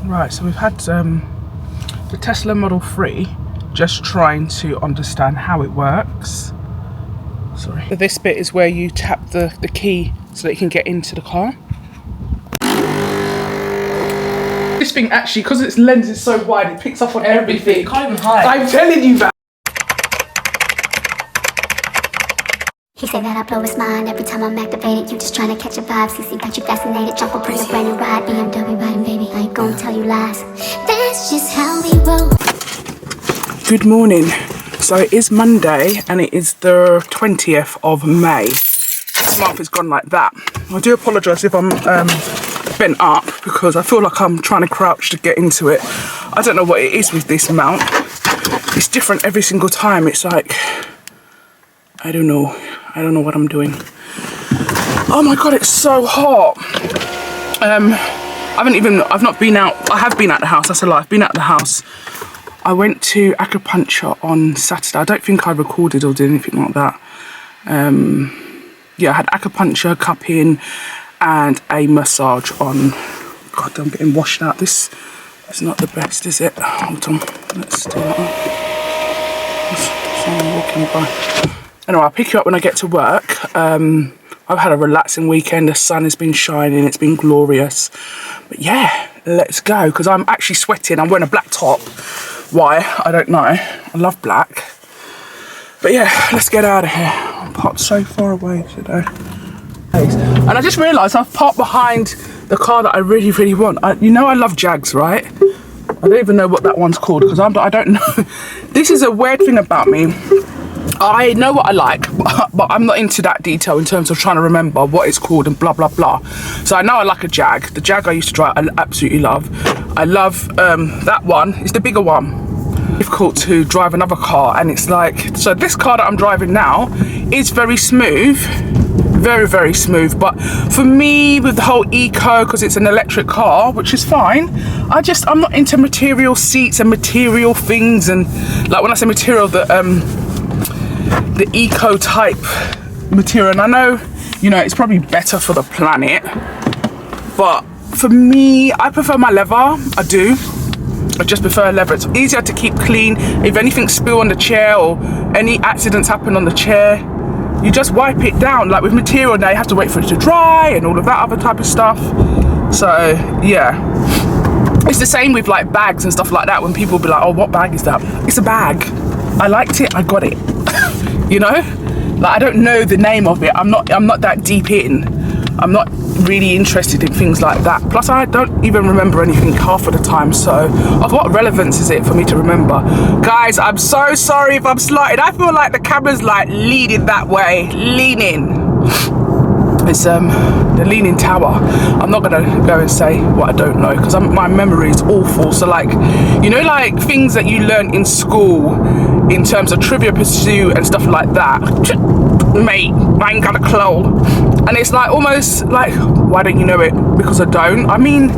Right, so we've had the Tesla Model 3, just trying to understand how it works. Sorry. So this bit is where you tap the key so that you can get into the car. This thing actually, because its lens is so wide, it picks up on everything. You can't even hide. I'm telling you that. He said that I blow his mind every time I'm activated. You just trying to catch a vibe. CC got you fascinated. Jump up, bring a brand new ride. BMW riding, baby. I ain't gonna tell you lies. That's just how we roll. Good morning. So it is Monday and it is the 20th of May. This month has gone like that. I do apologise if I'm bent up because I feel like I'm trying to crouch to get into it. I don't know what it is with this mount. It's different every single time. It's like, I don't know what I'm doing. Oh my god, it's so hot. I've not been out. I have been out the house, that's a lie. I've been out the house. I went to acupuncture on Saturday. I don't think I recorded or did anything like that. Yeah, I had acupuncture, cupping and a massage on. God, I'm getting washed out. This is not the best, is it? Hold on, let's do that one. Someone walking by. Anyway, I'll pick you up when I get to work. I've had a relaxing weekend. The sun has been shining. It's been glorious. But yeah, let's go. Because I'm actually sweating. I'm wearing a black top. Why? I don't know. I love black. But yeah, let's get out of here. I'm parked so far away today. And I just realised I've parked behind the car that I really, really want. You know I love Jags, right? I don't even know what that one's called because I don't know. This is a weird thing about me. I know what I like, but I'm not into that detail in terms of trying to remember what it's called and blah, blah, blah. So I know I like a Jag. The Jag I used to drive, I absolutely love. I love that one. It's the bigger one. Difficult to drive another car, and it's like, so this car that I'm driving now is very smooth. Very, very smooth. But for me, with the whole eco, because it's an electric car, which is fine, I'm not into material seats and material things. And like when I say material, the eco type material, and I know, you know, it's probably better for the planet, but for me, I prefer my leather. I do. I just prefer leather. It's easier to keep clean. If anything spill on the chair or any accidents happen on the chair, you just wipe it down. Like with material now, you have to wait for it to dry and all of that other type of stuff. So yeah, it's the same with like bags and stuff like that. When people be like, oh, what bag is that? It's a bag. I liked it, I got it. You know, like I don't know the name of it. I'm not that deep in. I'm not really interested in things like that. Plus I don't even remember anything half of the time, so of what relevance is it for me to remember? Guys, I'm so sorry if I'm slighted. I feel like the camera's like leaning that way, leaning. It's the Leaning Tower. I'm not gonna go and say what I don't know because my memory is awful. So like, you know, like things that you learn in school in terms of Trivia Pursuit and stuff like that, mate, I ain't got a clue. And it's like almost like, why don't you know it? Because I don't. I mean,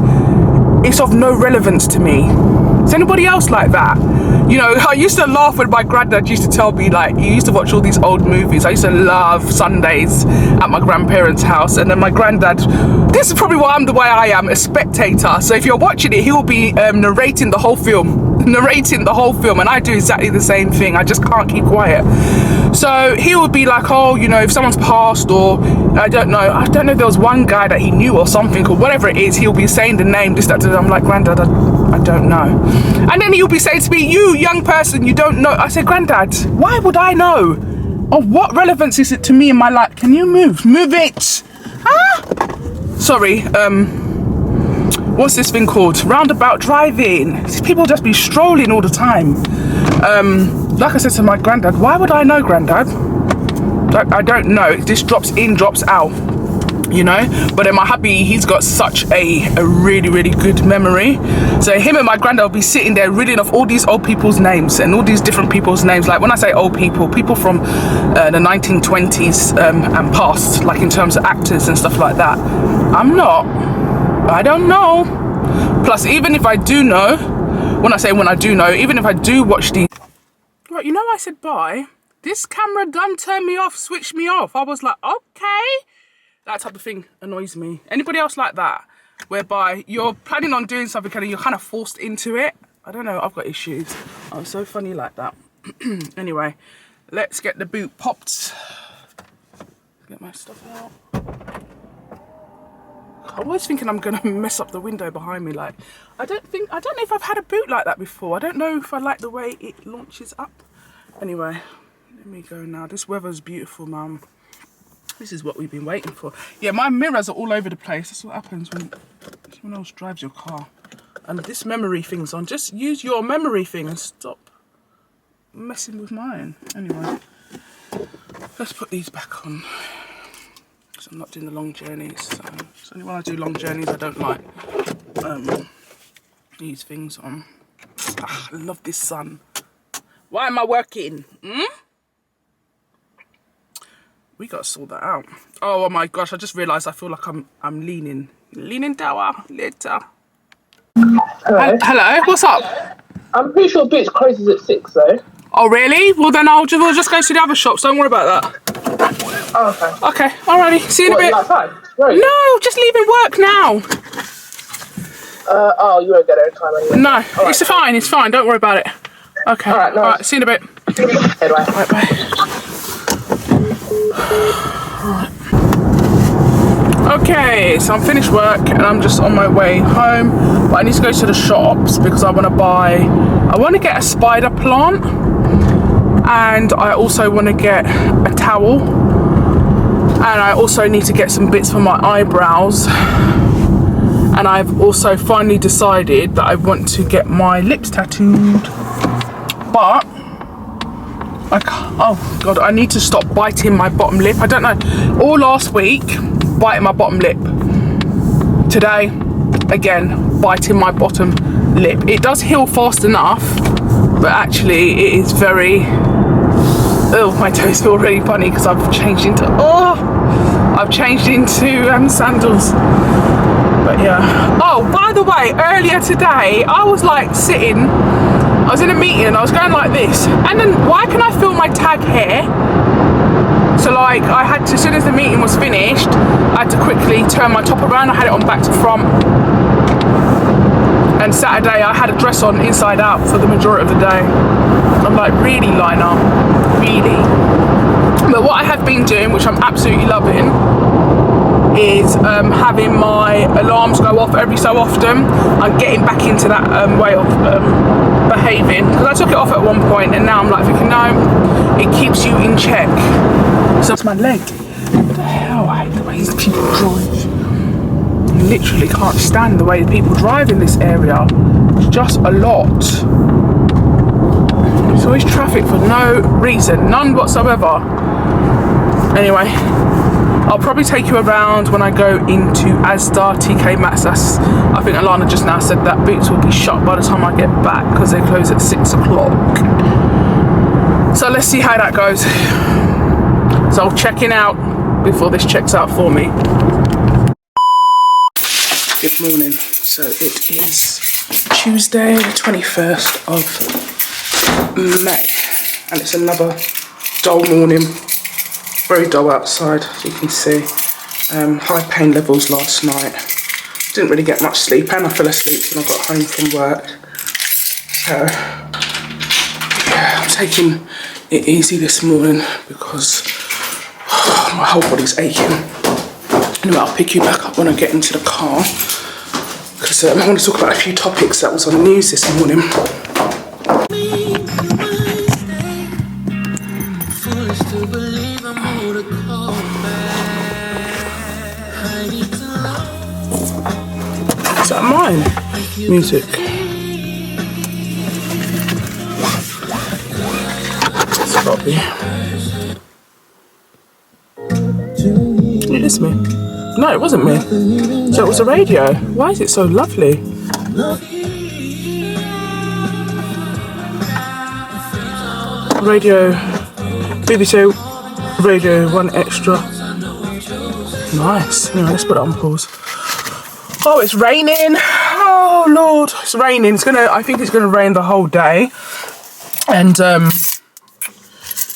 it's of no relevance to me. Is anybody else like that? You know, I used to laugh when my granddad used to tell me, like, he used to watch all these old movies. I used to love Sundays at my grandparents' house. And then my granddad, this is probably why I'm the way I am, a spectator. So if you're watching it, he'll be narrating the whole film. And I do exactly the same thing. I just can't keep quiet. So he would be like, oh, you know, if someone's passed, or I don't know, there was one guy that he knew or something, or whatever it is, he'll be saying the name, this, that, I'm like, Granddad, I don't know. And then he'll be saying to me, you young person, you don't know. I said, Granddad, why would I know? Of what relevance is it to me in my life? Can you move it? Sorry, what's this thing called? Roundabout driving. These people just be strolling all the time. Like I said to my granddad, why would I know, Granddad? I don't know. This drops in, drops out, you know. But then my hubby, he's got such a really, really good memory. So him and my granddad will be sitting there reading off all these old people's names and all these different people's names. Like when I say old people from the 1920s and past, like in terms of actors and stuff like that. I don't know. Plus, even if I do know, when I do know, even if I do watch these, right, you know, I said bye. This camera done turned me off, switched me off. I was like, okay. That type of thing annoys me. Anybody else like that? whereby you're planning on doing something and you're kind of forced into it. I don't know, I've got issues. I'm so funny like that. Anyway, let's get the boot popped. Get my stuff out. I'm always thinking I'm gonna mess up the window behind me. Like, I don't know if I've had a boot like that before. I don't know if I like the way it launches up. Anyway, let me go now. This weather's beautiful, man. This is what we've been waiting for. Yeah, my mirrors are all over the place. That's what happens when someone else drives your car. And this memory thing's on. Just use your memory thing and stop messing with mine. Anyway, let's put these back on. Because I'm not doing the long journeys. So it's only when I do long journeys I don't like these things on. Ah, I love this sun. Why am I working? We gotta sort that out. Oh my gosh, I just realised I feel like I'm leaning. Leaning down later. Hello. Hello, what's up? I'm pretty sure Boots closes at 6 though. Oh really? Well then we'll just go to the other shops, don't worry about that. Oh, okay. Okay, alrighty, see you in a bit. Outside? Right. No, just leaving work now. Oh, you won't get there in time anyway. No, right. it's fine, don't worry about it. Okay, Alright, no alright, see you in a bit. Okay, bye. Right, bye. Okay, so I'm finished work and I'm just on my way home, but I need to go to the shops because I want to get a spider plant, and I also want to get a towel, and I also need to get some bits for my eyebrows, and I've also finally decided that I want to get my lips tattooed, but oh god, I need to stop biting my bottom lip. I don't know, all last week biting my bottom lip, today again biting my bottom lip. It does heal fast enough, but actually it is very, oh, my toes feel really funny because I've changed into sandals. But yeah, oh by the way, earlier today I was like sitting, I was in a meeting and I was going like this, and then why can I feel my tag hair? So like I had to, as soon as the meeting was finished, I had to quickly turn my top around. I had it on back to front. And Saturday I had a dress on inside out for the majority of the day. I'm like, really, Lynah? Really? But what I have been doing, which I'm absolutely loving, is having my alarms go off every so often. I'm getting back into that way of behaving, because I took it off at one point and now I'm like thinking, no, it keeps you in check. So it's my leg. What the hell? I hate the way these people drive. I literally can't stand the way people drive in this area. It's just a lot. There's always traffic for no reason, none whatsoever. Anyway, I'll probably take you around when I go into Asda, TK Maxx. I think Lynah just now said that Boots will be shut by the time I get back because they close at 6 o'clock. So let's see how that goes. So I'll check in out before this checks out for me. Good morning. So it is Tuesday, the 21st of May, and it's another dull morning. Very dull outside, as you can see. High pain levels last night. Didn't really get much sleep, and I fell asleep when I got home from work. So yeah, I'm taking it easy this morning because my whole body's aching. Anyway, I'll pick you back up when I get into the car, because I want to talk about a few topics that was on the news this morning. Is that mine? Music. It's got to be. It is me. No, it wasn't me. So it was a radio. Why is it so lovely? Radio, BBC Radio 1 Extra. Nice. Anyway, let's put it on pause. Oh, it's raining. Oh Lord, it's raining. I think it's gonna rain the whole day. And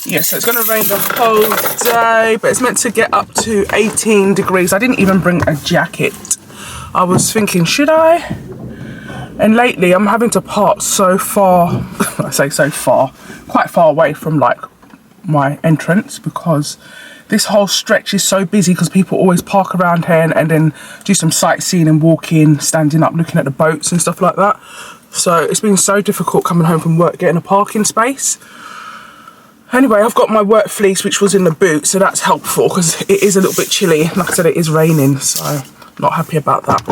yes, so it's gonna rain the whole day, but it's meant to get up to 18 degrees. I didn't even bring a jacket I was thinking, should I? And lately I'm having to park so far, I say so far, quite far away from like my entrance, because this whole stretch is so busy because people always park around here and then do some sightseeing and walking, standing up, looking at the boats and stuff like that. So it's been so difficult coming home from work, getting a parking space. Anyway, I've got my work fleece, which was in the boot, so that's helpful because it is a little bit chilly. Like I said, it is raining, so not happy about that.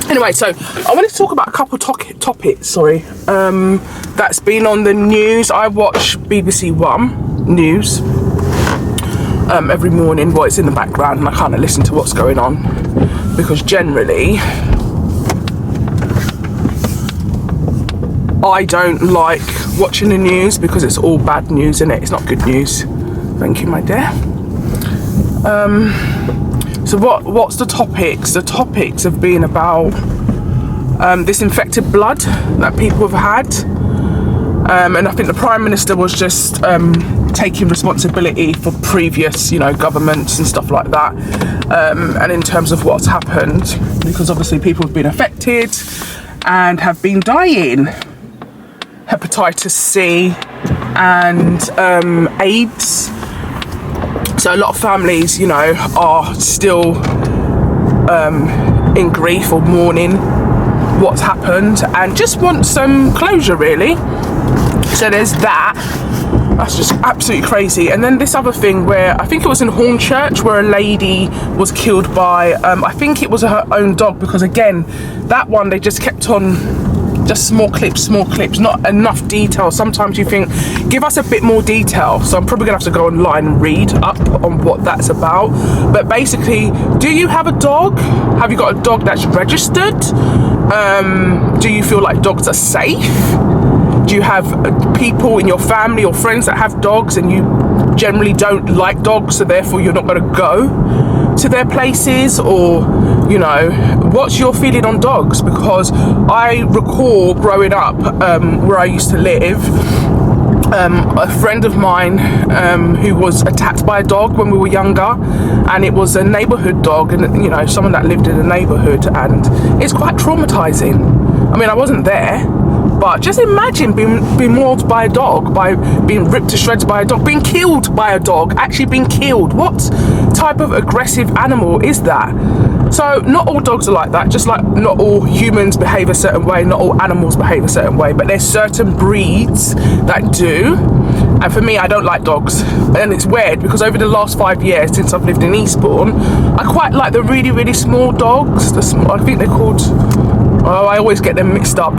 Anyway, so I wanted to talk about a couple topics, that's been on the news. I watch BBC One News every morning. Well, it's in the background and I kind of listen to what's going on, because generally I don't like watching the news because it's all bad news, isn't it? It's not good news. Thank you, my dear. So what's the topics? The topics have been about this infected blood that people have had. And I think the Prime Minister was just taking responsibility for previous, governments and stuff like that. And in terms of what's happened, because obviously people have been affected and have been dying. Hepatitis C and AIDS. So a lot of families, are still in grief or mourning what's happened and just want some closure, really. So there's that. That's just absolutely crazy. And then this other thing where I think it was in Hornchurch, where a lady was killed by, I think it was her own dog, because again, that one they just kept on. Just small clips, not enough detail. Sometimes you think, give us a bit more detail. So I'm probably gonna have to go online and read up on what that's about. But basically, do you have a dog? Have you got a dog that's registered? Do you feel like dogs are safe? Do you have people in your family or friends that have dogs and you generally don't like dogs, so therefore you're not gonna go to their places? Or what's your feeling on dogs? Because I recall growing up where I used to live, a friend of mine who was attacked by a dog when we were younger, and it was a neighborhood dog, and someone that lived in the neighborhood, and it's quite traumatizing. I mean, I wasn't there, but just imagine being mauled by a dog, by being ripped to shreds by a dog, being killed by a dog, actually being killed. What type of aggressive animal is that? So not all dogs are like that, just like not all humans behave a certain way, not all animals behave a certain way, but there's certain breeds that do. And for me, I don't like dogs. And it's weird because over the last 5 years since I've lived in Eastbourne, I quite like the really, really small dogs. I think they're called, I always get them mixed up.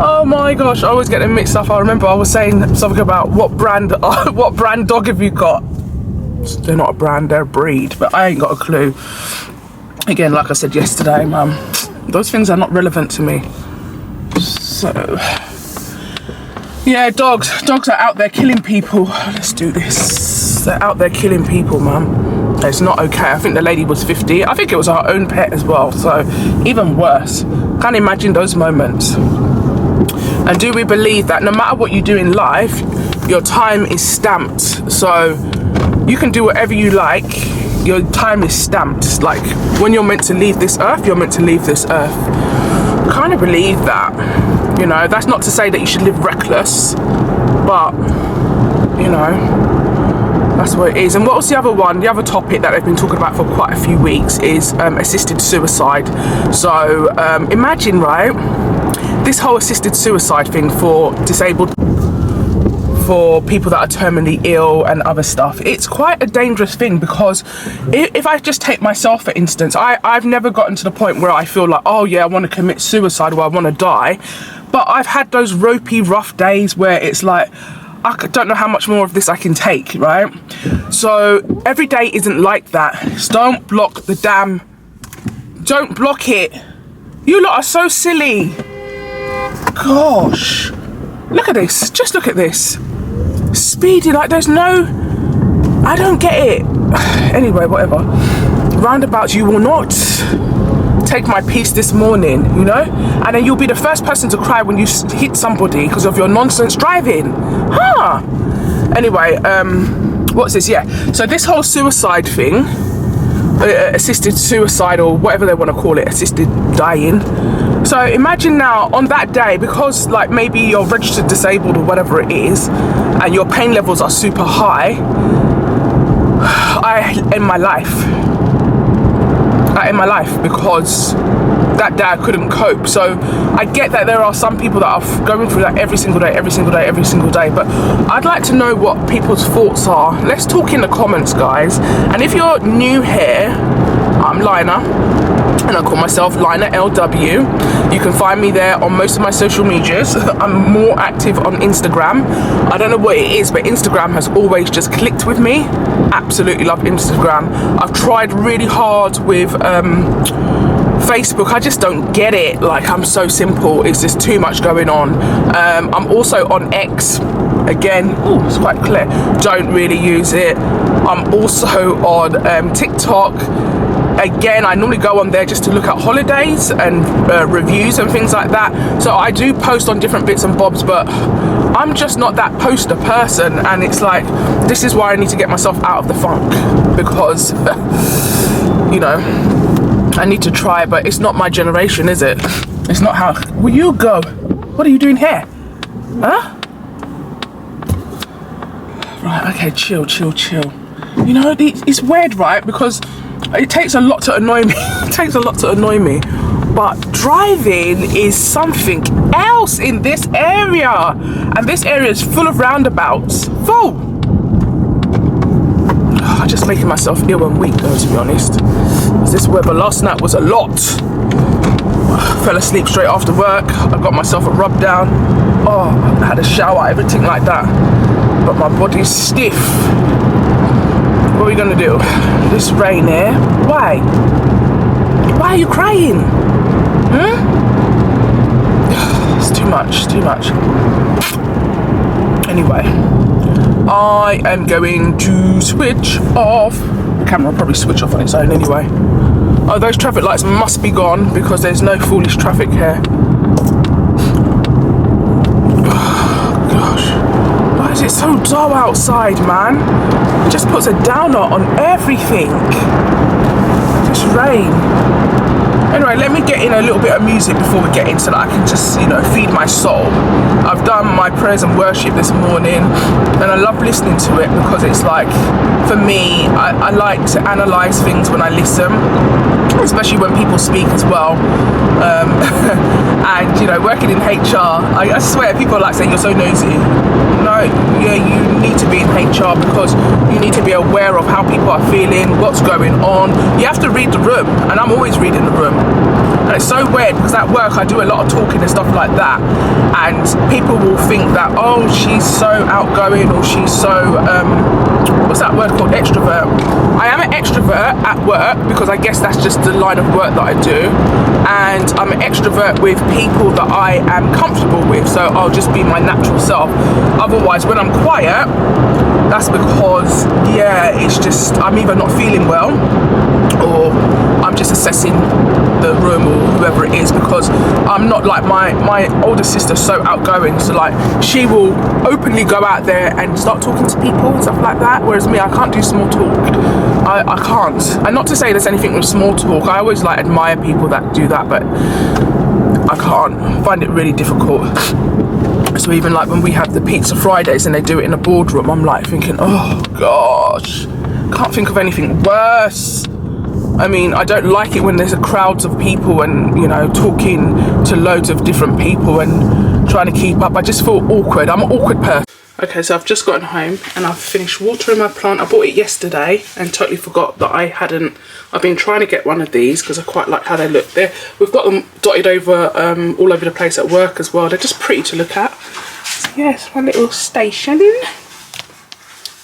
Oh my gosh, I always get them mixed up. I remember I was saying something about what brand dog have you got? They're not a brand, they're a breed, but I ain't got a clue. Again, like I said yesterday, those things are not relevant to me. So yeah, dogs are out there killing people. Let's do this. They're out there killing people, man. It's not okay. I think the lady was 50. I think it was her own pet as well, so even worse. Can't imagine those moments. And do we believe that no matter what you do in life, your time is stamped? So you can do whatever you like, your time is stamped. Like when you're meant to leave this earth, you're meant to leave this earth. I kind of believe that. That's not to say that you should live reckless, but that's what it is. And what was the other one? The other topic that they've been talking about for quite a few weeks is assisted suicide. So imagine, right, this whole assisted suicide thing for disabled, for people that are terminally ill and other stuff. It's quite a dangerous thing, because if I just take myself for instance, I've never gotten to the point where I feel like, oh yeah, I want to commit suicide or I want to die, but I've had those ropey, rough days where it's like, I don't know how much more of this I can take, right? So every day isn't like that. So don't block the damn, don't block it. You lot are so silly. Gosh, look at this, just look at this. Speeding like there's no, I don't get it. Anyway, whatever. Roundabouts, you will not take my peace this morning, and then you'll be the first person to cry when you hit somebody because of your nonsense driving. Anyway, what's this? Yeah, so this whole suicide thing, assisted suicide, or whatever they want to call it, assisted dying. So imagine now on that day, because like maybe you're registered disabled or whatever it is, and your pain levels are super high, I end my life. I end my life because that day I couldn't cope. So I get that there are some people that are going through that every single day, but I'd like to know what people's thoughts are. Let's talk in the comments, guys. And if you're new here, I'm Lynah, and I call myself Lynah LW. You can find me there on most of my social medias. I'm more active on Instagram. I don't know what it is, but Instagram has always just clicked with me. Absolutely love Instagram. I've tried really hard with Facebook. I just don't get it. Like, I'm so simple. It's just too much going on. I'm also on X. Again, oh, it's quite clear. Don't really use it. I'm also on TikTok. Again, I normally go on there just to look at holidays and reviews and things like that. So I do post on different bits and bobs, but I'm just not that poster person. And it's like, this is why I need to get myself out of the funk, because, you know, I need to try, but it's not my generation, is it? It's not how... Will you go? What are you doing here? Huh? Right, okay, chill. You know, it's weird, right? Because it takes a lot to annoy me. It takes a lot to annoy me. But driving is something else in this area. And this area is full of roundabouts. Full. I'm just making myself ill and weak, though, to be honest. This weather last night was a lot. Fell asleep straight after work. I got myself a rub down. Oh, I had a shower, everything like that. But my body's stiff. What are we gonna do? This rain here. Why? Why are you crying? It's too much. Anyway, I am going to switch off. The camera will probably switch off on its own anyway. Oh, those traffic lights must be gone because there's no foolish traffic here. Oh, gosh. Why is it so dull outside, man? It just puts a downer on everything. This rain. Anyway, let me get in a little bit of music before we get in so that I can just, you know, feed my soul. I've done my prayers and worship this morning, and I love listening to it because it's like, for me, I like to analyse things when I listen, especially when people speak as well. And, you know, working in HR, I swear people are like saying, you're so nosy. No, yeah, you need to be in HR because you need to be aware of how people are feeling, what's going on. You have to read the room, and I'm always reading the room. And it's so weird because at work I do a lot of talking and stuff like that, and people will think that, oh, she's so outgoing, or she's so what's that word called, extrovert. I am an extrovert at work because I guess that's just the line of work that I do, and I'm an extrovert with people that I am comfortable with, so I'll just be my natural self. Otherwise, when I'm quiet, that's because, yeah, it's just I'm either not feeling well or I'm just assessing the room or whoever it is, because I'm not like my older sister's so outgoing, so like she will openly go out there and start talking to people and stuff like that, whereas me, I can't do small talk. I can't. And not to say there's anything with small talk, I always like admire people that do that, but I can't. I find it really difficult. So even like when we have the pizza Fridays and they do it in a boardroom, I'm like thinking, oh gosh, can't think of anything worse. I mean, I don't like it when there's crowds of people and, you know, talking to loads of different people and trying to keep up. I just feel awkward. I'm an awkward person. Okay, so I've just gotten home and I've finished watering my plant. I bought it yesterday and totally forgot that I hadn't. I've been trying to get one of these because I quite like how they look. We've got them dotted over all over the place at work as well. They're just pretty to look at. So yes, my little station.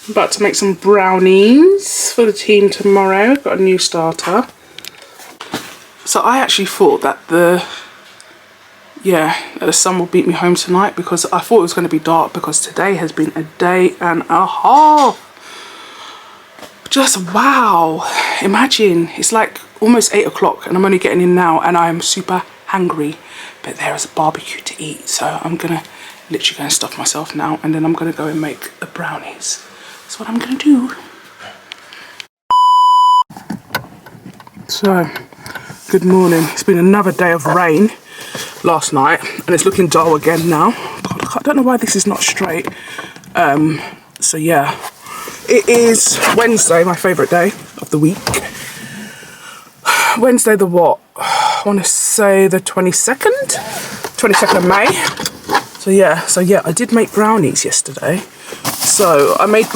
I'm about to make some brownies for the team tomorrow. I've got a new starter. So I actually thought that the sun will beat me home tonight, because I thought it was going to be dark, because today has been a day and a half. Just wow. Imagine, it's like almost 8 o'clock and I'm only getting in now and I'm super hungry. But there is a barbecue to eat, so I'm going to literally go and stuff myself now, and then I'm going to go and make the brownies. That's what I'm gonna do. So, good morning. It's been another day of rain last night and it's looking dull again now. God, I don't know why this is not straight. So yeah, it is Wednesday, my favourite day of the week. Wednesday the what? I want to say the 22nd of May. So yeah, I did make brownies yesterday. So I made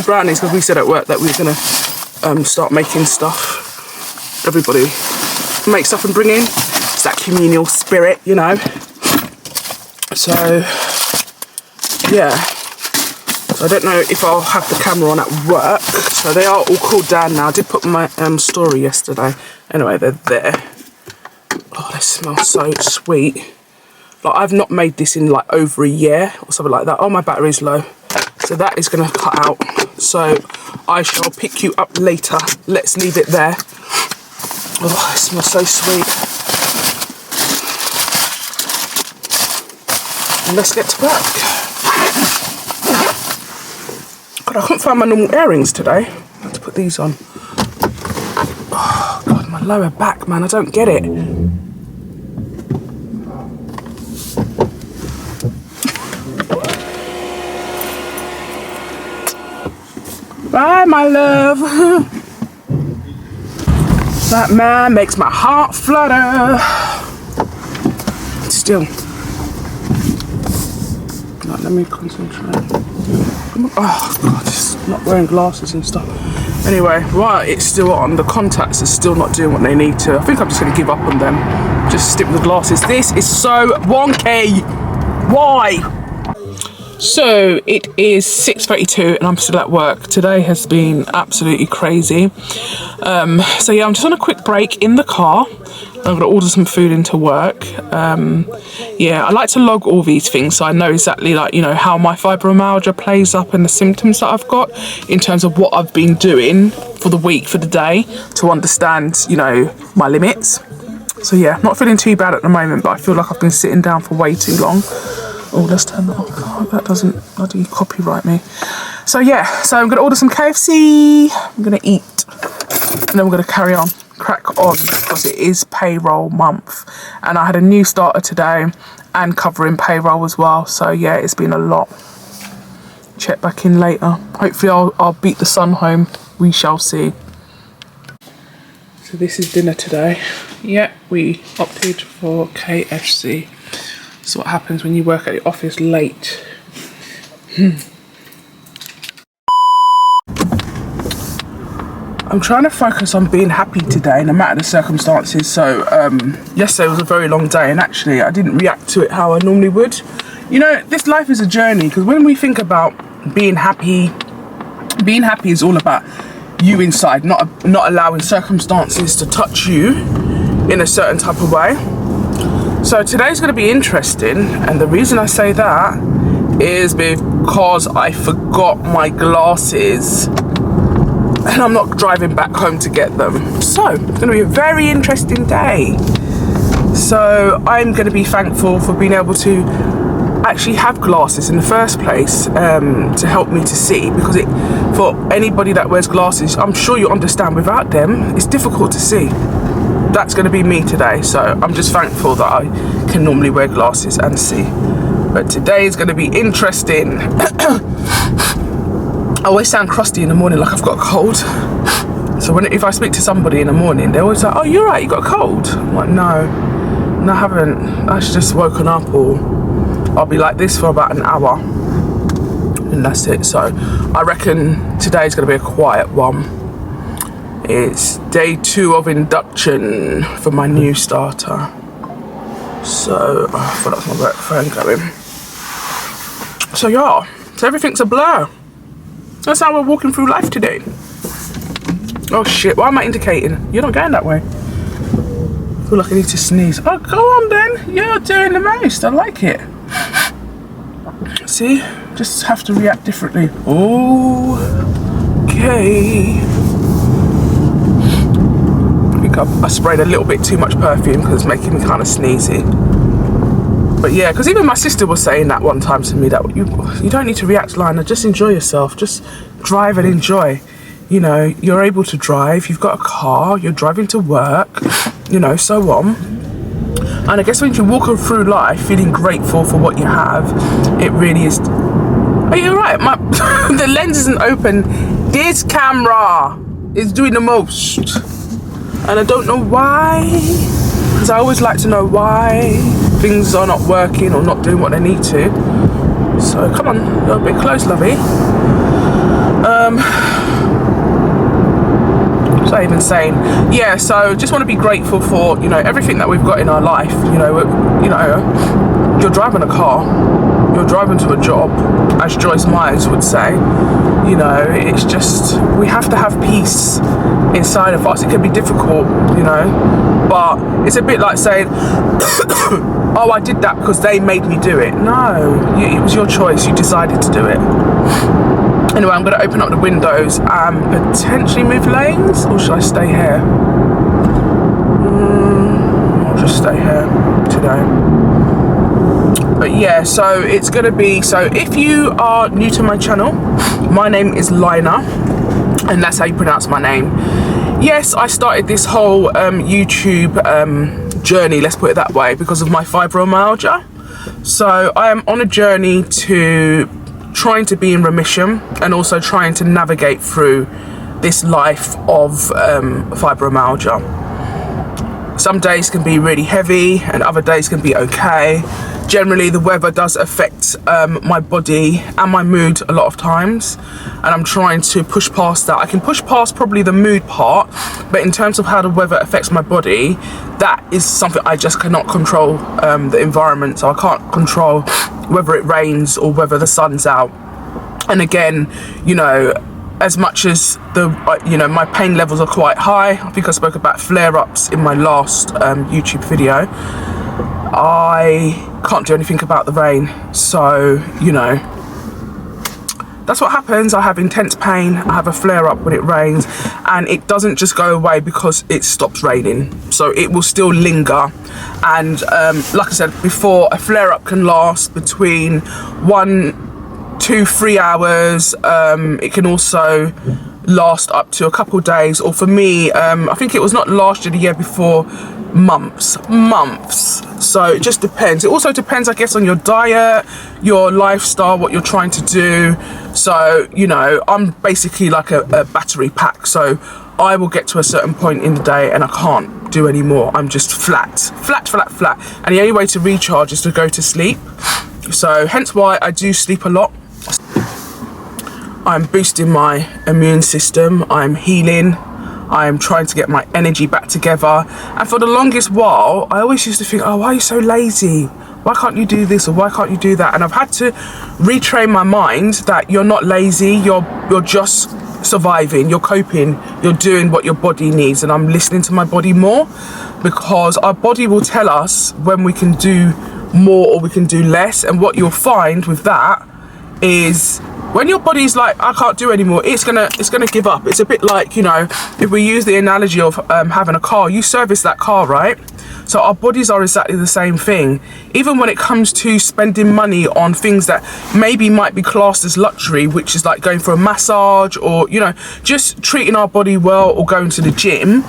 brownies because we said at work that we were going to start making stuff. Everybody make stuff and bring in. It's that communal spirit, you know. So yeah. So I don't know if I'll have the camera on at work. So they are all cooled down now. I did put my story yesterday. Anyway, they're there. Oh, they smell so sweet. Like I've not made this in like over a year or something like that. Oh, my battery's low. So that is going to cut out. So I shall pick you up later. Let's leave it there. Oh, it smells so sweet. And let's get to work. God, I couldn't find my normal earrings today. I had to put these on. Oh, God, my lower back, man. I don't get it. Bye, my love. That man makes my heart flutter. Still. Right, let me concentrate. Oh, God, just not wearing glasses and stuff. Anyway, while it's still on, the contacts are still not doing what they need to. I think I'm just going to give up on them. Just stick with the glasses. This is so wonky. Why? So it is 6:32 and I'm still at work. Today has been absolutely crazy. So yeah, I'm just on a quick break in the car. I'm gonna order some food into work. Yeah, I like to log all these things so I know exactly, like, you know, how my fibromyalgia plays up and the symptoms that I've got in terms of what I've been doing for the week, for the day, to understand, you know, my limits. So yeah, not feeling too bad at the moment, but I feel like I've been sitting down for way too long. Oh, let's turn that off. Oh, that doesn't bloody copyright me. So yeah, so I'm gonna order some KFC. I'm gonna eat, and then we're gonna crack on, because it is payroll month, and I had a new starter today and covering payroll as well. So yeah, it's been a lot. Check back in later. Hopefully, I'll beat the sun home. We shall see. So this is dinner today. Yeah, we opted for KFC. That's what happens when you work at the office late. I'm trying to focus on being happy today, no matter the circumstances. So yesterday was a very long day, and actually I didn't react to it how I normally would. You know, this life is a journey, because when we think about being happy is all about you inside, not allowing circumstances to touch you in a certain type of way. So today's going to be interesting, and the reason I say that is because I forgot my glasses and I'm not driving back home to get them. So it's going to be a very interesting day. So I'm going to be thankful for being able to actually have glasses in the first place, to help me to see, because for anybody that wears glasses, I'm sure you understand, without them it's difficult to see. That's going to be me today, so I'm just thankful that I can normally wear glasses and see. But today is going to be interesting. I always sound crusty in the morning, like I've got a cold. So if I speak to somebody in the morning, they're always like, "Oh, you're right, you got a cold?" I'm like, no, I haven't. I've just woken up, or I'll be like this for about an hour, and that's it. So I reckon today's going to be a quiet one. It's day 2 of induction for my new starter. So I thought that's my work phone going. So yeah, so everything's a blur. That's how we're walking through life today. Oh shit, why am I indicating? You're not going that way. I feel like I need to sneeze. Oh, go on then. You're doing the most. I like it. See? Just have to react differently. Okay. I sprayed a little bit too much perfume because it's making me kind of sneezy. But yeah, because even my sister was saying that one time to me, that you don't need to react, Lynah, just enjoy yourself, just drive and enjoy. you know, you're able to drive, you've got a car, you're driving to work, you know, so on. And I guess when you walk through life feeling grateful for what you have, it really is. Are you right? The lens isn't open. This camera is doing the most. And I don't know why. Because I always like to know why things are not working or not doing what they need to. So come on, a little bit close, lovey. What's I even saying? Yeah, so just want to be grateful for, you know, everything that we've got in our life. You know, you're driving a car, you're driving to a job, as Joyce Myers would say. You know, it's just, we have to have peace inside of us. It can be difficult, you know, but it's a bit like saying, oh, I did that because they made me do it. No, it was your choice. You decided to do it. Anyway, I'm going to open up the windows and potentially move lanes, or should I stay here? I'll just stay here today. But yeah, so it's going to be, so if you are new to my channel, my name is Lynah, and that's how you pronounce my name. Yes, I started this whole YouTube journey, let's put it that way, because of my fibromyalgia. So I am on a journey to trying to be in remission and also trying to navigate through this life of fibromyalgia. Some days can be really heavy and other days can be okay. Generally, the weather does affect my body and my mood a lot of times, and I'm trying to push past that. I can push past probably the mood part, but in terms of how the weather affects my body, that is something I just cannot control, the environment. So I can't control whether it rains or whether the sun's out. And again, you know, as much as you know, my pain levels are quite high. I think I spoke about flare-ups in my last YouTube video. I can't do anything about the rain, so you know, that's what happens. I have intense pain, I have a flare-up when it rains, and it doesn't just go away because it stops raining, so it will still linger. And like I said before, a flare-up can last between 1, 2, 3 hours. It can also last up to a couple days, or for me, I think it was not last year, the year before, months. So it just depends. It also depends, I guess, on your diet, your lifestyle, what you're trying to do. So, you know, I'm basically like a battery pack, so I will get to a certain point in the day and I can't do any more. I'm just flat. And the only way to recharge is to go to sleep. So hence why I do sleep a lot. I'm boosting my immune system, I'm healing, I'm trying to get my energy back together. And for the longest while, I always used to think, oh, why are you so lazy? Why can't you do this or why can't you do that? And I've had to retrain my mind that you're not lazy, you're just surviving, you're coping, you're doing what your body needs. And I'm listening to my body more, because our body will tell us when we can do more or we can do less. And what you'll find with that is, when your body's like, I can't do anymore, it's gonna give up. It's a bit like, you know, if we use the analogy of having a car, you service that car, right? So our bodies are exactly the same thing. Even when it comes to spending money on things that maybe might be classed as luxury, which is like going for a massage, or, you know, just treating our body well, or going to the gym.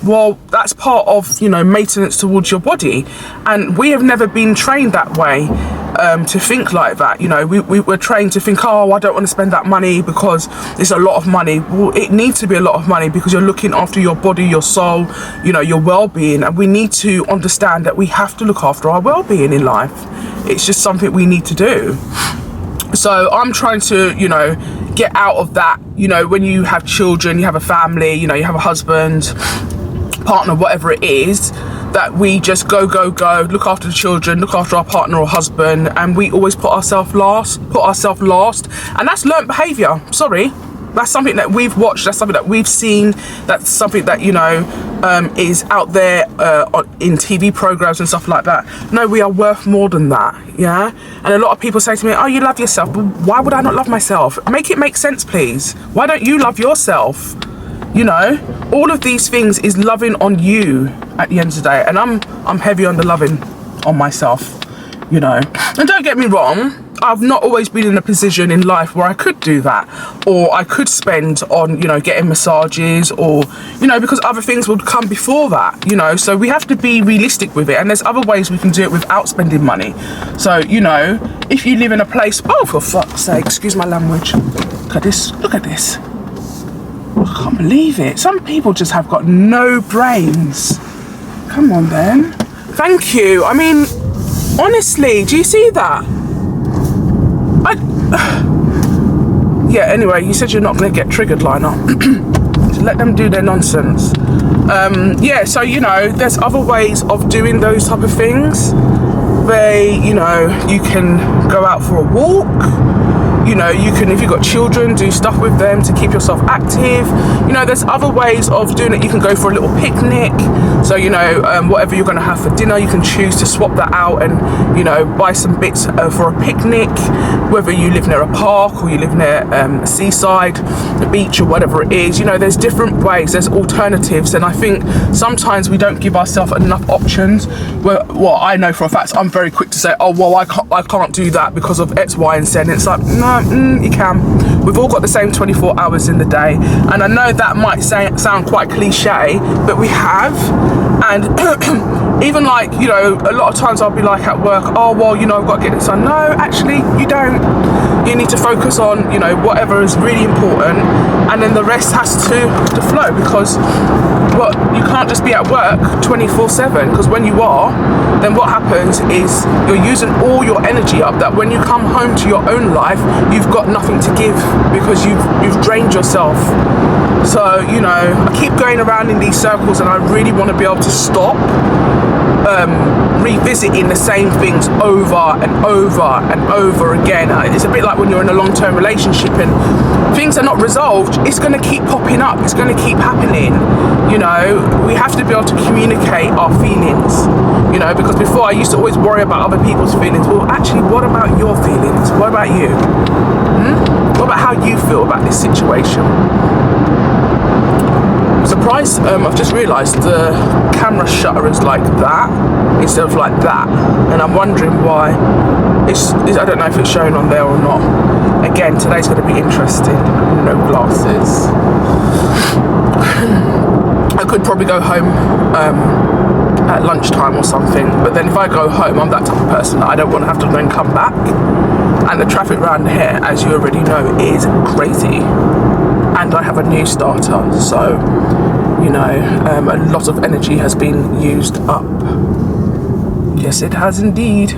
Well, that's part of, you know, maintenance towards your body. And we have never been trained that way, to think like that. You know, we were trained to think, oh, I don't want to spend that money because it's a lot of money. Well, it needs to be a lot of money because you're looking after your body, your soul, you know, your well-being. And we need to understand that we have to look after our well-being in life. It's just something we need to do. So I'm trying to, you know, get out of that. You know, when you have children, you have a family, you know, you have a husband, partner, whatever it is, that we just go, look after the children, look after our partner or husband, and we always put ourselves last, and that's learnt behaviour. Sorry, that's something that we've watched, that's something that we've seen, that's something that, you know, is out there in TV programs and stuff like that. No, we are worth more than that, yeah? And a lot of people say to me, oh, you love yourself. Well, why would I not love myself? Make it make sense, please. Why don't you love yourself? You know, all of these things is loving on you at the end of the day. And I'm heavy on the loving on myself, you know. And don't get me wrong, I've not always been in a position in life where I could do that, or I could spend on, you know, getting massages, or, you know, because other things would come before that, you know. So we have to be realistic with it, and there's other ways we can do it without spending money. So, you know, if you live in a place, oh, for fuck's sake, excuse my language. Look at this, look at this. I can't believe it. Some people just have got no brains. Come on then. Thank you. I mean, honestly, do you see that? Yeah, anyway, you said you're not going to get triggered, Lynah. So let them do their nonsense. Yeah, so, you know, there's other ways of doing those type of things. You know, you can go out for a walk. You know, you can, if you've got children, do stuff with them to keep yourself active. You know, there's other ways of doing it. You can go for a little picnic. So, you know, whatever you're going to have for dinner, you can choose to swap that out and, you know, buy some bits for a picnic. Whether you live near a park or you live near a seaside, the beach, or whatever it is, you know, there's different ways, there's alternatives. And I think sometimes we don't give ourselves enough options. Well, I know for a fact, I'm very quick to say, oh, well, I can't do that because of X, Y, and Z. And it's like, no, you can. We've all got the same 24 hours in the day, and I know that might sound quite cliche, but we have. And even, like, you know, a lot of times I'll be like at work, oh, well, you know, I've got to get this done. No, actually, you don't. You need to focus on, you know, whatever is really important, and then the rest has to flow, because, well, you can't just be at work 24/7, because when you are, then what happens is you're using all your energy up, that when you come home to your own life, you've got nothing to give, because you've drained yourself. So, you know, I keep going around in these circles, and I really want to be able to stop revisiting the same things over and over and over again. It's a bit like when you're in a long-term relationship and things are not resolved, it's going to keep popping up, it's going to keep happening. You know, we have to be able to communicate our feelings, you know, because before I used to always worry about other people's feelings. Well, actually, what about your feelings? What about you? What about how you feel about this situation? Surprise, I've just realised the camera shutter is like that instead of like that, and I'm wondering why. I don't know if it's showing on there or not. Again, today's going to be interesting. No glasses. I could probably go home at lunchtime or something, but then if I go home, I'm that type of person that I don't want to have to then come back, and the traffic around here, as you already know, is crazy. And I have a new starter, so, you know, a lot of energy has been used up. Yes, it has indeed.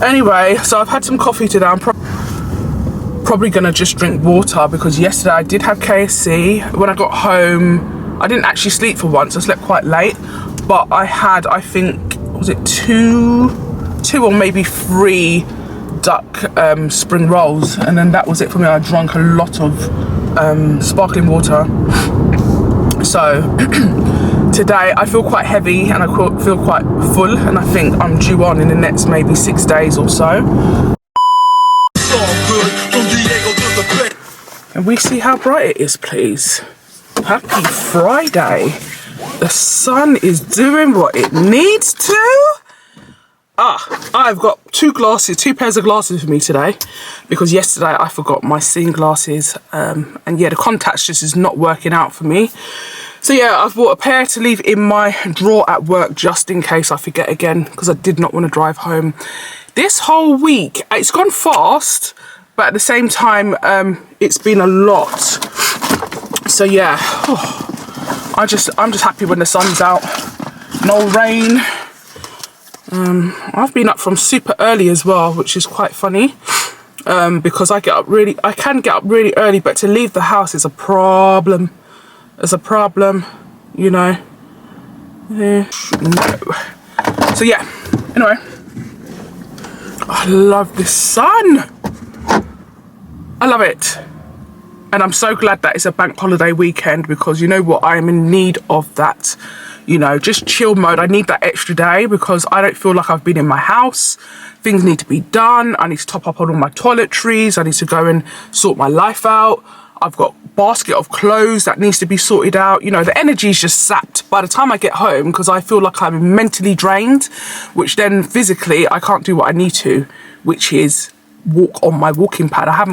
Anyway, so I've had some coffee today. I'm probably going to just drink water, because yesterday I did have KFC. When I got home, I didn't actually sleep for once. I slept quite late, but I had, I think, was it two or maybe 3 duck spring rolls, and then that was it for me. I drank a lot of sparkling water. So today I feel quite heavy, and I feel quite full, and I think I'm due on in the next maybe 6 days or so. And we see how bright it is, please. Happy Friday. The sun is doing what it needs to. I've got 2 pairs of glasses for me today, because yesterday I forgot my seeing glasses, and yeah, the contacts just is not working out for me. So yeah, I've bought a pair to leave in my drawer at work just in case I forget again, because I did not want to drive home. This whole week, it's gone fast, but at the same time, it's been a lot. So yeah, I'm just happy when the sun's out. No rain. I've been up from super early as well, which is quite funny, because I can get up really early, but to leave the house is a problem. It's a problem, you know. No. So yeah, anyway, I love the sun. I love it. And I'm so glad that it's a bank holiday weekend, because you know what, I am in need of that. You know, just chill mode. I need that extra day, because I don't feel like I've been in my house. Things need to be done. I need to top up on all my toiletries. I need to go and sort my life out. I've got a basket of clothes that needs to be sorted out. You know, the energy is just sapped by the time I get home, because I feel like I'm mentally drained, which then physically I can't do what I need to, which is walk on my walking pad. I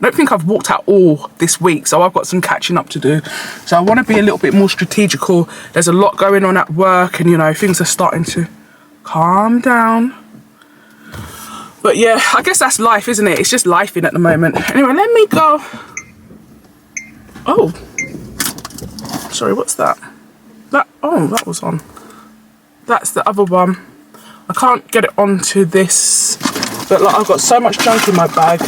don't think I've walked at all this week, so I've got some catching up to do. So I want to be a little bit more strategical. There's a lot going on at work, and you know, things are starting to calm down. But yeah, I guess that's life, isn't it? It's just life in at the moment. Anyway, let me go. Oh, sorry, what's that? Oh, that was on. That's the other one. I can't get it onto this, but like, I've got so much junk in my bag.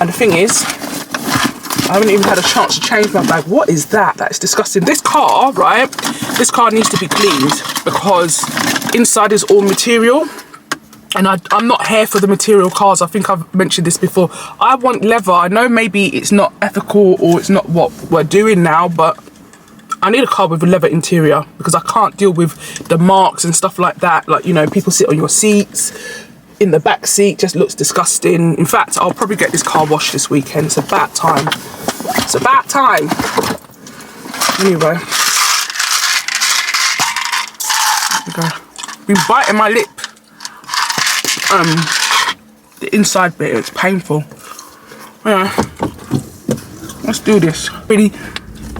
And the thing is, I haven't even had a chance to change my bag. What is that? That's disgusting. This car, right? This car needs to be cleaned because inside is all material. And I'm not here for the material cars. I think I've mentioned this before. I want leather. I know maybe it's not ethical or it's not what we're doing now, but I need a car with a leather interior because I can't deal with the marks and stuff like that. Like, you know, people sit on your seats. In the back seat, just looks disgusting. In fact, I'll probably get this car washed this weekend. It's about time. It's about time. Anyway. There we go. Been biting my lip. The inside bit, it's painful. Yeah. Let's do this. Really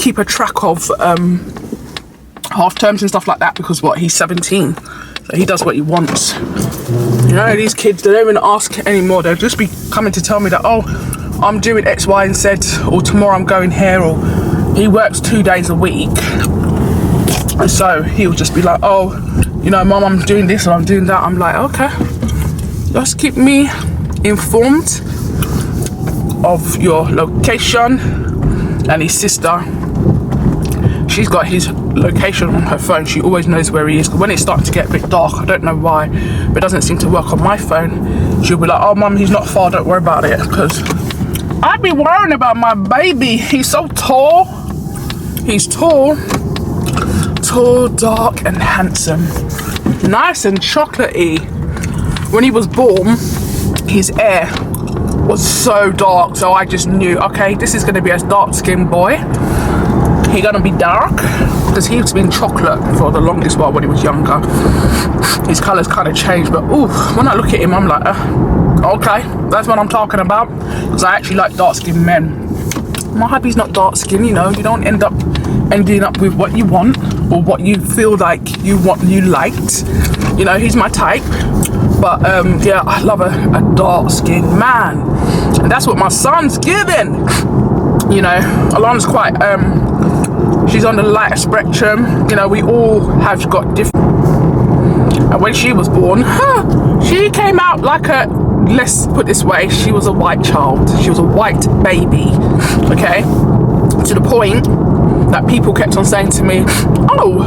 keep a track of half terms and stuff like that because what, he's 17. So he does what he wants. You know, these kids, they don't even ask anymore. They'll just be coming to tell me that, oh, I'm doing X, Y, and Z, or tomorrow I'm going here, or he works 2 days a week. And so he'll just be like, oh, you know, Mum, I'm doing this or I'm doing that. I'm like, okay, just keep me informed of your location. And his sister, she's got his location on her phone. She always knows where he is. When it's starting to get a bit dark, I don't know why, but it doesn't seem to work on my phone. She'll be like, oh, Mum, he's not far, don't worry about it. Because I'd be worrying about my baby. He's so tall. He's tall, dark and handsome, nice and chocolatey. When he was born, his hair was so dark, so I just knew, okay, this is going to be a dark-skinned boy. He's gonna be dark because he's been chocolate for the longest while when he was younger. His colour's kind of changed, but ooh, when I look at him, I'm like, okay, that's what I'm talking about. Because I actually like dark-skinned men. My hubby's not dark-skinned, you know. You don't end up ending up with what you want or what you feel like you liked. You know, he's my type. But yeah, I love a dark-skinned man, and that's what my son's giving. You know, Alana's quite she's on the lighter spectrum. You know, we all have got different. And when she was born, she came out like a, let's put this way, she was a white child. She was a white baby, okay? To the point that people kept on saying to me, oh,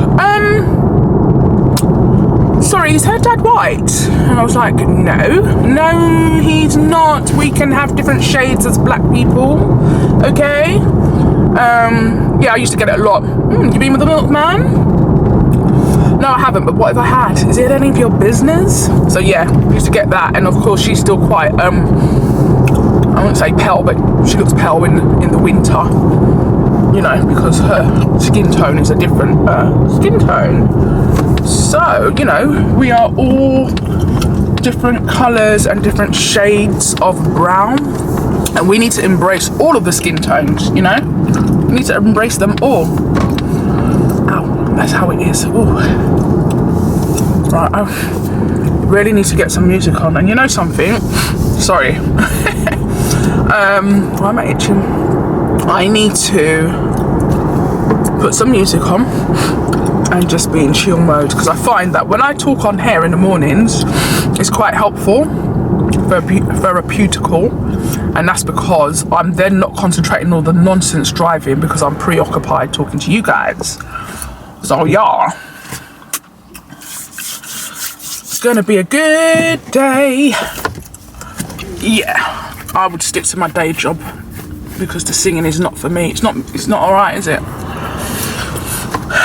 sorry, is her dad white? And I was like, no, he's not. We can have different shades as black people, okay? Yeah, I used to get it a lot. You been with the milkman? No, I haven't, but what if I had? Is it any of your business? So yeah, I used to get that, and of course she's still quite, I wouldn't say pale, but she looks pale in the winter, you know, because her skin tone is a different skin tone. So, you know, we are all different colours and different shades of brown, and we need to embrace all of the skin tones, you know? We need to embrace them all. Ow, that's how it is. Ooh. Right, I really need to get some music on, and you know something? Sorry. Why am I itching? I need to put some music on and just be in chill mode, because I find that when I talk on here in the mornings, it's quite helpful, therapeutical, and that's because I'm then not concentrating on the nonsense driving because I'm preoccupied talking to you guys. So yeah, it's gonna be a good day. Yeah, I would stick to my day job because the singing is not for me. It's not all right, is it?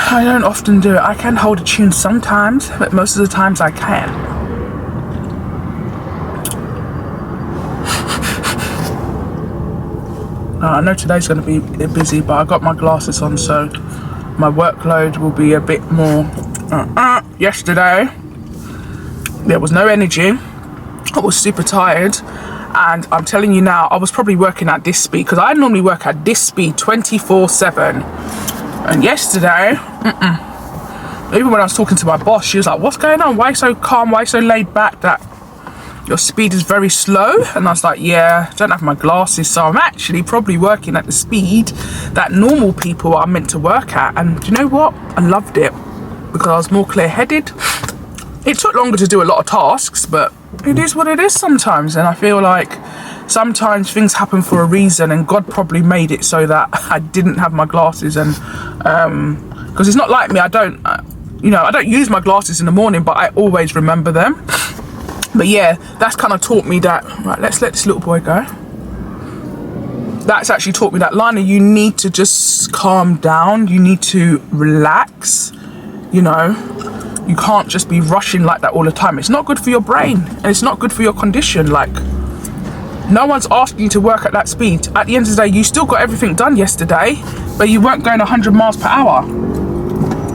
I don't often do it. I can hold a tune sometimes, but most of the times I can. I know today's going to be busy, but I got my glasses on, so my workload will be a bit more. Yesterday, there was no energy. I was super tired, And I'm telling you now, I was probably working at this speed, because I normally work at this speed 24/7. And yesterday, even when I was talking to my boss, she was like, what's going on? Why so calm? Why so laid back that your speed is very slow? And I was like, yeah, I don't have my glasses, so I'm actually probably working at the speed that normal people are meant to work at. And do you know what? I loved it, because I was more clear-headed. It took longer to do a lot of tasks, but it is what it is sometimes. And I feel like sometimes things happen for a reason, and God probably made it so that I didn't have my glasses. And because it's not like me, I don't use my glasses in the morning, but I always remember them. But yeah, that's kind of taught me that, right, let's let this little boy go. That's actually taught me that, Lynah, you need to just calm down. You need to relax, you know. You can't just be rushing like that all the time. It's not good for your brain, and it's not good for your condition. Like, no one's asking you to work at that speed. At the end of the day, you still got everything done yesterday, but you weren't going 100 miles per hour,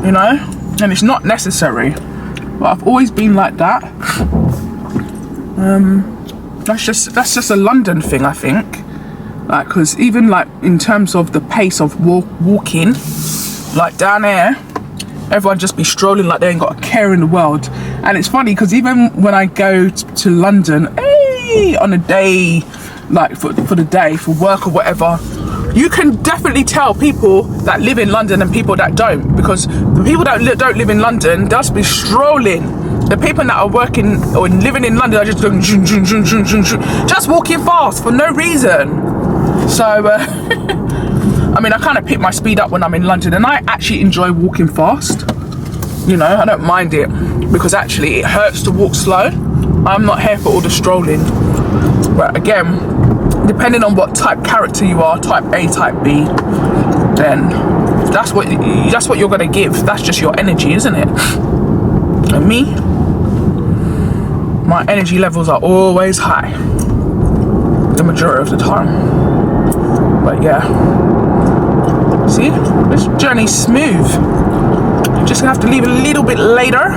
you know? And it's not necessary. But I've always been like that. That's just a London thing, I think. Like, because even like in terms of the pace of walking, like down here, everyone just be strolling like they ain't got a care in the world. And it's funny, because even when I go to London, on a day, like for the day, for work or whatever, you can definitely tell people that live in London and people that don't, because the people that don't live in London, they'll just be strolling. The people that are working or living in London are just doing just walking fast for no reason. So I mean, I kind of pick my speed up when I'm in London, and I actually enjoy walking fast. You know, I don't mind it, because actually it hurts to walk slow. I'm not here for all the strolling. But again, depending on what type character you are, type A, type B, then that's what you're gonna give. That's just your energy, isn't it? And me, my energy levels are always high, the majority of the time. But yeah, see, this journey's smooth. You're just gonna have to leave a little bit later,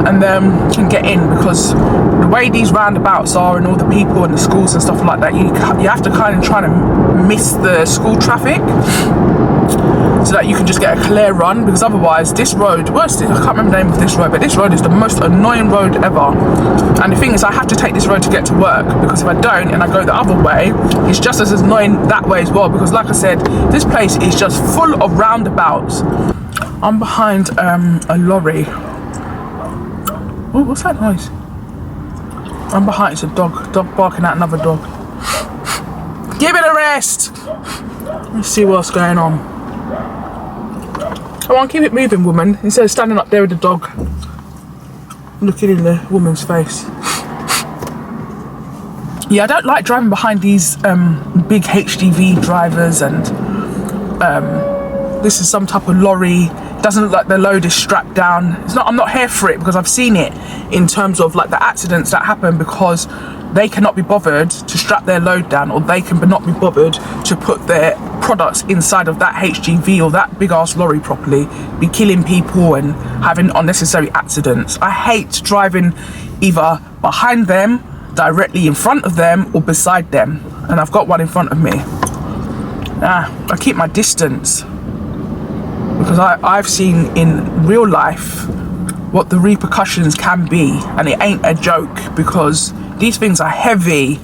and then can get in, because the way these roundabouts are and all the people and the schools and stuff like that, you have to kind of try to miss the school traffic so that you can just get a clear run, because otherwise this road, I can't remember the name of this road, but this road is the most annoying road ever. And the thing is, I have to take this road to get to work, because if I don't and I go the other way, it's just as annoying that way as well, because like I said, this place is just full of roundabouts. I'm behind a lorry. Oh, what's that noise? I'm behind, it's a dog barking at another dog. Give it a rest. Let's see what's going on. Come on, keep it moving, woman. Instead of standing up there with the dog, looking in the woman's face. Yeah, I don't like driving behind these big HGV drivers, and this is some type of lorry. Doesn't look like the load is strapped down. I'm not here for it, because I've seen it in terms of like the accidents that happen, because they cannot be bothered to strap their load down, or they can not be bothered to put their products inside of that HGV or that big ass lorry properly, be killing people and having unnecessary accidents. I hate driving either behind them, directly in front of them, or beside them. And I've got one in front of me. I keep my distance, because I've seen in real life what the repercussions can be, and it ain't a joke, because these things are heavy.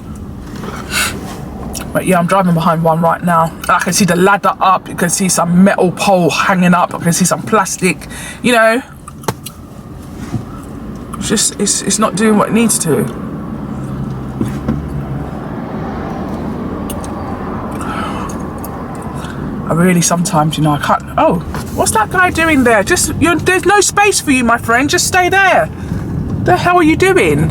But yeah, I'm driving behind one right now. I can see the ladder up, you can see some metal pole hanging up, I can see some plastic, you know. It's not doing what it needs to. I really sometimes, you know, I can't. Oh, what's that guy doing there? There's no space for you, my friend. Just stay there. The hell are you doing?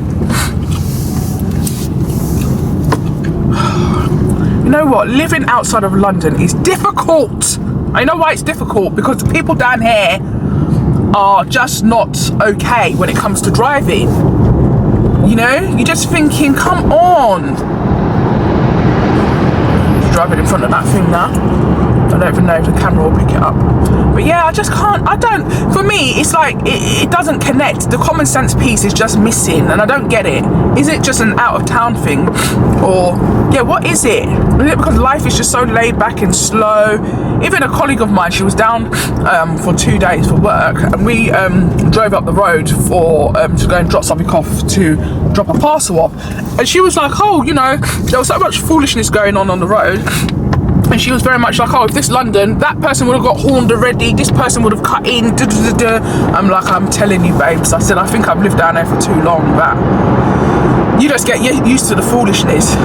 You know what? Living outside of London is difficult. I know why it's difficult, because the people down here are just not okay when it comes to driving. You know, you're just thinking, come on. He's driving in front of that thing now. I don't even know if the camera will pick it up. But yeah, I just can't, for me, it's like, it doesn't connect. The common sense piece is just missing, and I don't get it. Is it just an out of town thing? Or, yeah, what is it? Is it because life is just so laid back and slow? Even a colleague of mine, she was down for 2 days for work, and we drove up the road for to go and drop something off, to drop a parcel off. And she was like, oh, you know, there was so much foolishness going on the road. And she was very much like, oh, if this London, that person would have got horned already, this person would have cut in, da, da, da, da. I'm like, I'm telling you, babes. I said, I think I've lived down there for too long, that you just get used to the foolishness.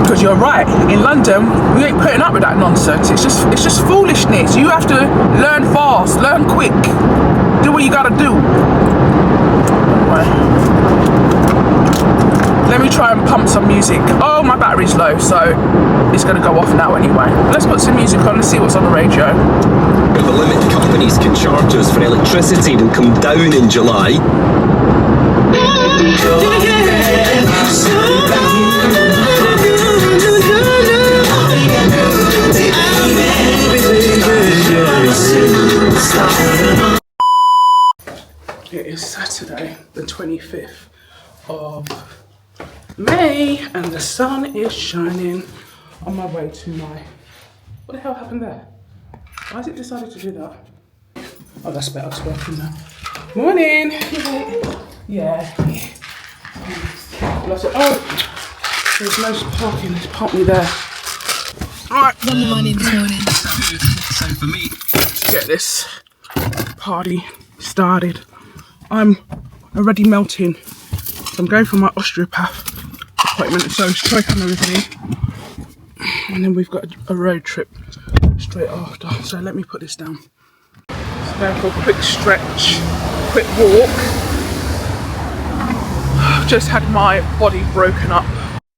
Because you're right, in London, we ain't putting up with that nonsense. It's just foolishness. You have to learn fast, learn quick, do what you gotta do. Anyway. Let me try and pump some music. Oh, my battery's low, so it's going to go off now anyway. Let's put some music on and see what's on the radio. The limit companies can charge us for electricity will come down in July. It is Saturday, the 25th of May, and the sun is shining. On my way to my... What the hell happened there? Why has it decided to do that? Oh, that's better, it's working now. Morning! Yeah. Oh, there's no parking, there's park me there. Alright. On the money this morning. So for me, Let's get this party started. I'm already melting. So I'm going for my osteopath appointment, so straight come with me. And then we've got a road trip straight after. So let me put this down. So going for a quick stretch, quick walk. I've just had my body broken up.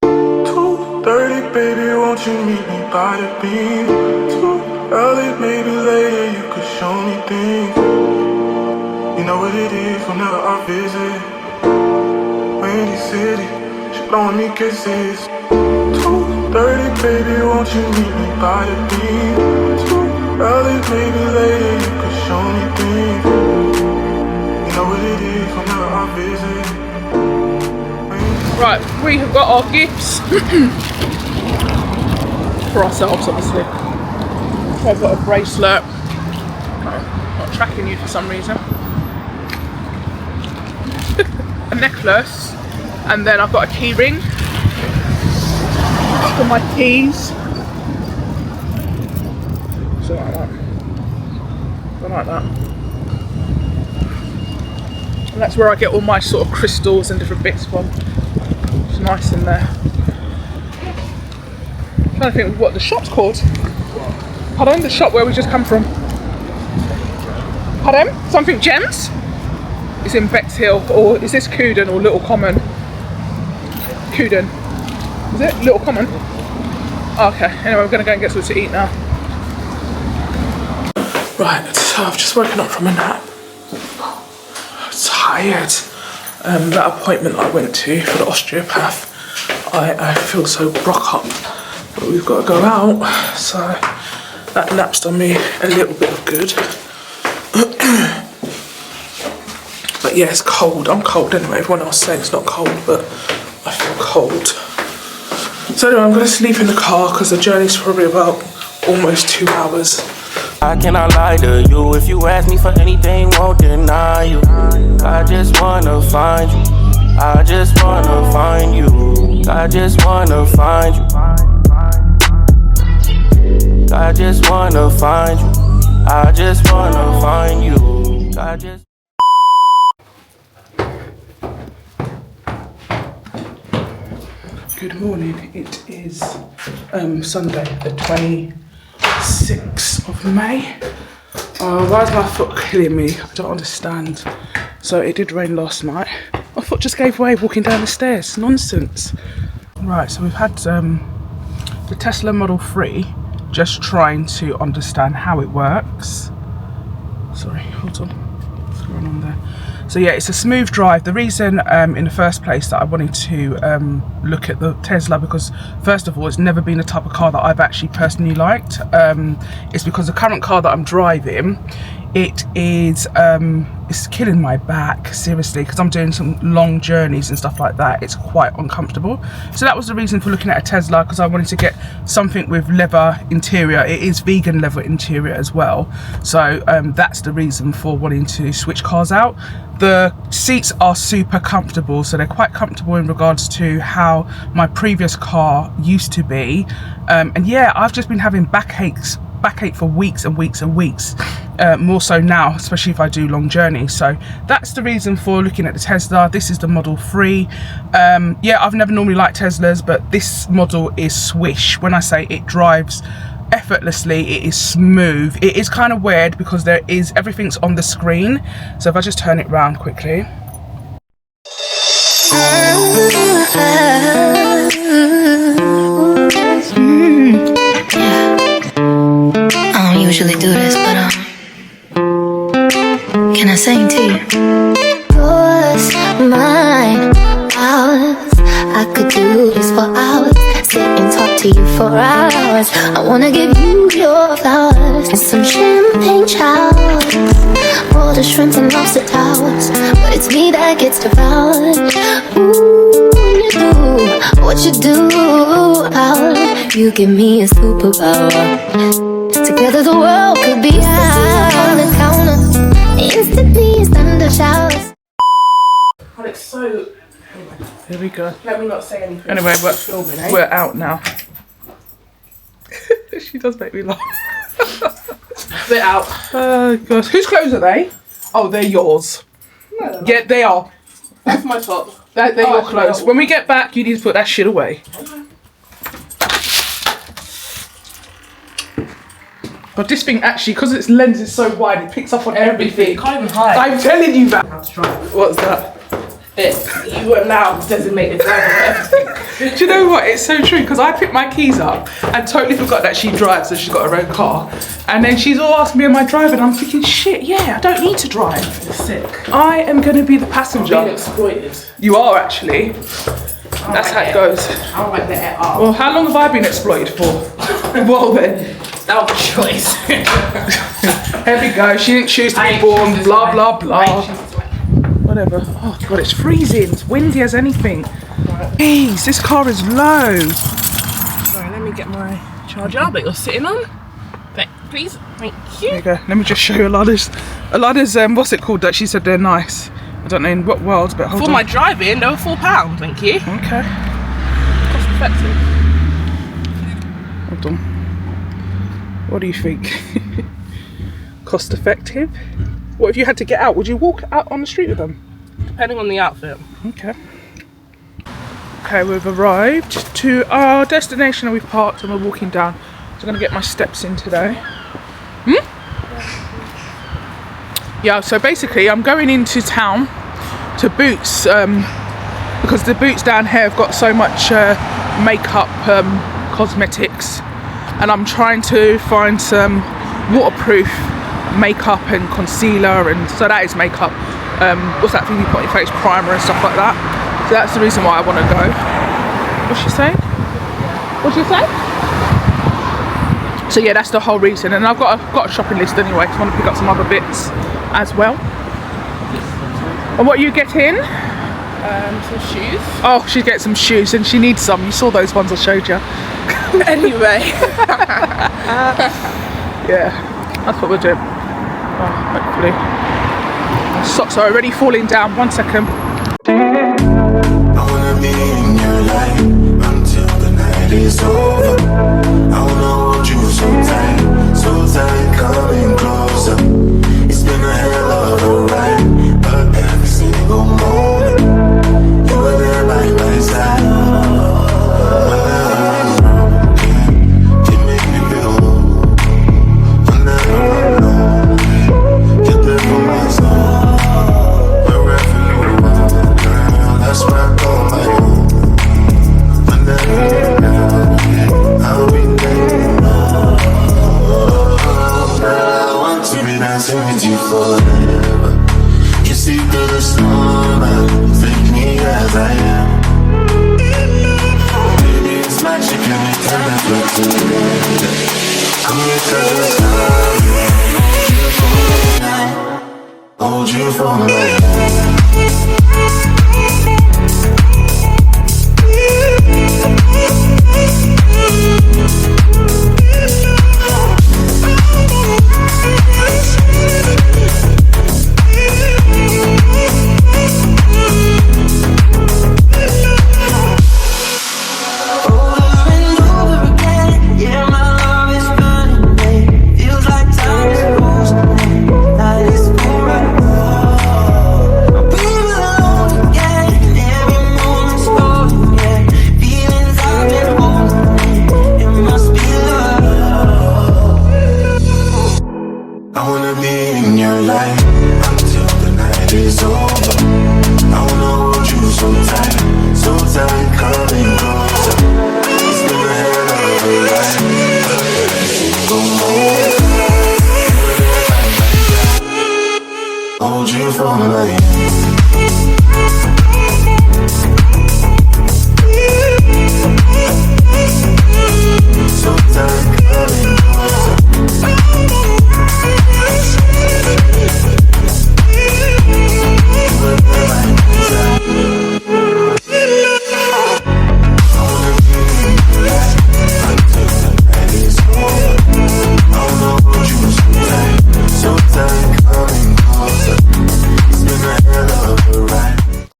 2:30, baby, won't you meet me by the beam? Too early, maybe later, you could show me things. You know what it is whenever I visit. Windy City, she blowing me kisses. 2:30, baby, won't you meet me by the beam? Too early, maybe later, you could show me things. You know what it is whenever I visit. Right, we have got our gifts for ourselves, obviously. I've got a bracelet. Not tracking you for some reason. A necklace, and then I've got a key ring for my keys. So like that. I like that. And that's where I get all my sort of crystals and different bits from. It's nice in there. I'm trying to think what the shop's called. Pardon? The shop where we just come from. Pardon? Something Gems? It's in Bexhill, or is this Cooden or Little Common? Cooden. Is it? Little Common? Oh, okay, anyway, we're going to go and get something to eat now. Right, so I've just woken up from a nap. I'm tired. That appointment I went to for the osteopath, I feel so broke up. But we've got to go out, so that nap's done me a little bit of good. But yeah, it's cold. I'm cold anyway. Everyone else saying it's not cold, but I feel cold. So anyway, I'm going to sleep in the car because the journey's probably about almost 2 hours. I cannot lie to you. If you ask me for anything, won't deny you. I just wanna find you. I just wanna find you. I just wanna find you. I just wanna find you. I just wanna find you. I just. Good morning. It is Sunday, the 26th of May. Why is my foot killing me? I don't understand. So it did rain last night. My foot just gave way walking down the stairs. Nonsense. Right, so we've had the Tesla Model 3, just trying to understand how it works. Sorry, hold on. What's going on there? So yeah, it's a smooth drive. The reason in the first place that I wanted to look at the Tesla, because first of all, it's never been a type of car that I've actually personally liked. It's because the current car that I'm driving, it is it's killing my back, seriously, because I'm doing some long journeys and stuff like that. It's quite uncomfortable. So that was the reason for looking at a Tesla, because I wanted to get something with leather interior. It is vegan leather interior as well, so that's the reason for wanting to switch cars out. The seats are super comfortable, so they're quite comfortable in regards to how my previous car used to be. And yeah, I've just been having backache for weeks and weeks and weeks, more so now, especially if I do long journeys. So that's the reason for looking at the Tesla. This is the Model 3. Yeah, I've never normally liked Teslas, but this model is swish. When I say it drives effortlessly, it is smooth. It is kind of weird because everything's on the screen. So if I just turn it round quickly. I don't usually do this, but can I sing to you? Yours, mine, ours. I could do this for hours. Sit and talk to you for hours. I wanna give you your flowers and some champagne showers. For the shrimps and lobster towers, but it's me that gets devoured. Ooh, you do what you do, Howard. You give me a superpower. Together the world could be on the counter. Instantly it's thunder showers. And it's so... Here we go. Let me not say anything. Anyway, filming, eh? we're out now. She does make me laugh. We're out. Oh gosh, whose clothes are they? Oh, they're yours. No, Yeah, they are. that's my top. They're your actually, clothes. no. When we get back, you need to put that shit away. But this thing actually, because its lens is so wide, it picks up on everything. Can't even hide. I'm telling you that. Right. What's that? You are now designated driver for everything. Do you know what? It's so true, because I picked my keys up and totally forgot that she drives, so she's got her own car. And then she's all asking me, am I driving? I'm thinking, shit, yeah, I don't need to drive. You're sick. I am going to be the passenger. Being exploited. You are actually. That's how it goes. I don't like the air up. Well, how long have I been exploited for? Well then. That was a choice. Here we go. She didn't choose to be born. Blah blah blah. Whatever. Oh god, it's freezing. It's windy as anything. Jeez, this car is low. Sorry, let me get my charger that you're sitting on. Please, thank There you. you go. Let me just show you Alana's. what's it called that she said they're nice. I don't know in what world, but hold For on. my driving, they were £4, thank you. Okay. Cost effective. Hold on. What do you think? Cost effective? What if you had to get out? Would you walk out on the street with them? Depending on the outfit. Okay. Okay, we've arrived to our destination and we've parked and we're walking down. So I'm going to get my steps in today. Yeah, so basically I'm going into town to Boots because the Boots down here have got so much makeup, cosmetics, and I'm trying to find some waterproof makeup and concealer, and so that is makeup. What's that thing you put on your face? Primer and stuff like that. So that's the reason why I want to go. What's she saying? What'd you say? So yeah, that's the whole reason, and I've got a shopping list anyway. So I want to pick up some other bits as well. And what are you getting? Some shoes. Oh, she gets some shoes, and she needs some. You saw those ones I showed you. Anyway. Yeah, that's what we're doing. Oh, hopefully. My socks are already falling down. 1 second. I wanna be in your life until the night is over. I wanna hold you so tight, coming closer. It's been a hell of a ride, but every single moment you were there by my side. You make me feel I'm never alone. You're there for my soul, wherever you are. all night.